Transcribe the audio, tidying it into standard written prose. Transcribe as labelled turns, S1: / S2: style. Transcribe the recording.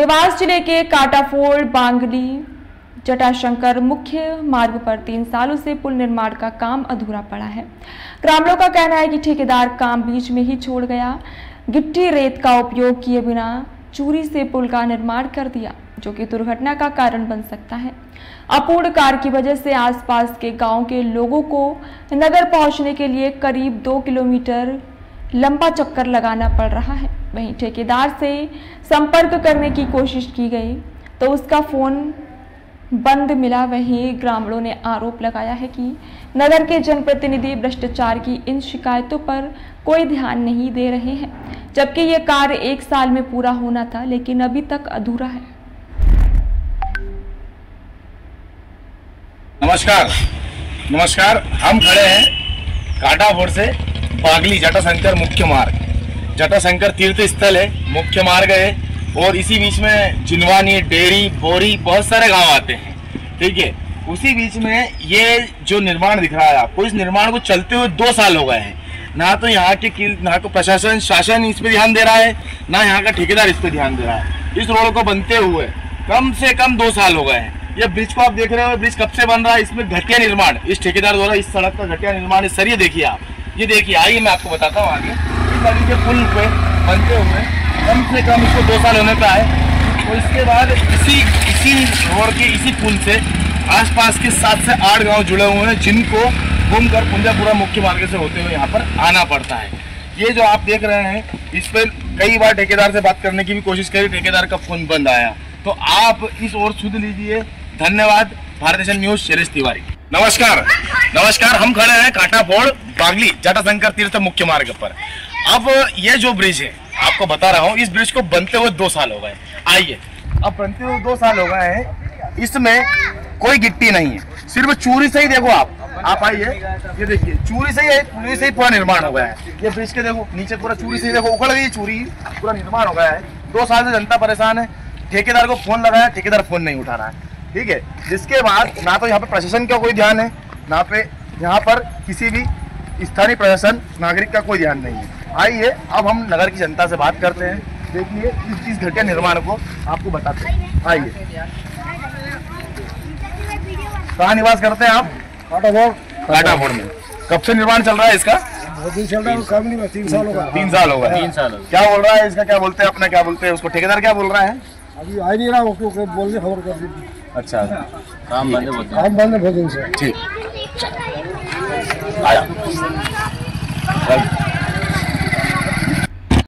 S1: देवास जिले के काटाफोड़ बांगली जटाशंकर मुख्य मार्ग पर 3 सालों से पुल निर्माण का काम अधूरा पड़ा है। ग्रामीणों का कहना है कि ठेकेदार काम बीच में ही छोड़ गया। गिट्टी रेत का उपयोग किए बिना चूरी से पुल का निर्माण कर दिया, जो कि दुर्घटना का कारण बन सकता है। अपूर्ण कार्य की वजह से आसपास के गांव के लोगों को नगर पहुंचने के लिए करीब 2 किलोमीटर लंबा चक्कर लगाना पड़ रहा है। वहीं ठेकेदार से संपर्क करने की कोशिश की गई तो उसका फोन बंद मिला। वहीं ग्रामीणों ने आरोप लगाया है कि नगर के जनप्रतिनिधि भ्रष्टाचार की इन शिकायतों पर कोई ध्यान नहीं दे रहे हैं, जबकि ये कार्य 1 साल में पूरा होना था, लेकिन अभी तक अधूरा है।
S2: नमस्कार, हम खड़े हैं काटाफोड़ से बागली जटाशंकर मुख्य मार्ग। जटाशंकर तीर्थ स्थल है, मुख्य मार्ग है, और इसी बीच में जिनवानी, डेरी, बोरी, बहुत सारे गांव आते हैं। ठीक है, उसी बीच में ये जो निर्माण दिख रहा है आपको, इस निर्माण को चलते हुए 2 साल हो गए हैं। ना तो यहाँ को प्रशासन शासन इस पे ध्यान दे रहा है, ना यहाँ का ठेकेदार इस पे ध्यान दे रहा है। इस रोड को बनते हुए कम से कम 2 साल हो गए हैं। ये ब्रिज को आप देख रहे हो, ब्रिज कब से बन रहा है, इसमें घटिया निर्माण इस ठेकेदार द्वारा, इस सड़क का घटिया निर्माण। इस सरिये देखिए आप, ये देखिए, आइए मैं आपको बताता हूँ आगे। इस नदी के पुल पे बनते हुए कम से कम इसको 2 साल होने का है। और इसके बाद इसी रोड के इसी पुल से आसपास के 7 से 8 गांव जुड़े हुए हैं, जिनको घूमकर पुंजापुरा मुख्य मार्ग से होते हुए यहाँ पर आना पड़ता है। ये जो आप देख रहे हैं, इस पर कई बार ठेकेदार से बात करने की भी कोशिश करी, ठेकेदार का फोन बंद आया। तो आप इस ओर सुध लीजिए। धन्यवाद। भारतीय न्यूज शैलेश तिवारी। नमस्कार, हम खड़े हैं काटाफोड़ बागली जटाशंकर तीर्थ मुख्य मार्ग पर। अब ये जो ब्रिज है, आपको बता रहा हूँ, इस ब्रिज को बनते हुए 2 साल हो गए। आइए, अब बनते हुए 2 साल हो गए हैं, इसमें कोई गिट्टी नहीं है, सिर्फ चूरी से ही देखो आप आइए, ये देखिए, चूरी से ही पूरा निर्माण हो गया है। ये ब्रिज के देखो नीचे पूरा चूरी से ही देखो, उखड़ गई चूरी, पूरा निर्माण हो गया है। 2 साल से जनता परेशान है। ठेकेदार को फोन लगाया, ठेकेदार फोन नहीं उठा रहा है। ठीक है, जिसके बाद ना तो यहाँ पे प्रशासन का कोई ध्यान है, ना पे यहाँ पर किसी भी स्थानीय प्रशासन नागरिक का कोई ध्यान नहीं है। आइए, अब हम नगर की जनता से बात करते हैं। देखिए, इस घटिया निर्माण को आपको बताते हैं। आइए, कहाँ निवास करते हैं आप? काटाफोड़ में। कब से निर्माण चल रहा है इसका?
S3: बहुत दिन चल रहा है, कम नहीं, 3 साल होगा।
S2: 3 साल हो गए।
S3: 3 साल।
S2: क्या बोल रहा है इसका, क्या बोलते हैं अपना, क्या बोलते हैं उसको, ठेकेदार क्या बोल रहा है?
S3: अभी आ नहीं रहा, उसको बोल के खबर कर दी।
S2: अच्छा,
S3: काम बंद है बहुत दिन से।
S2: ठीक, आया।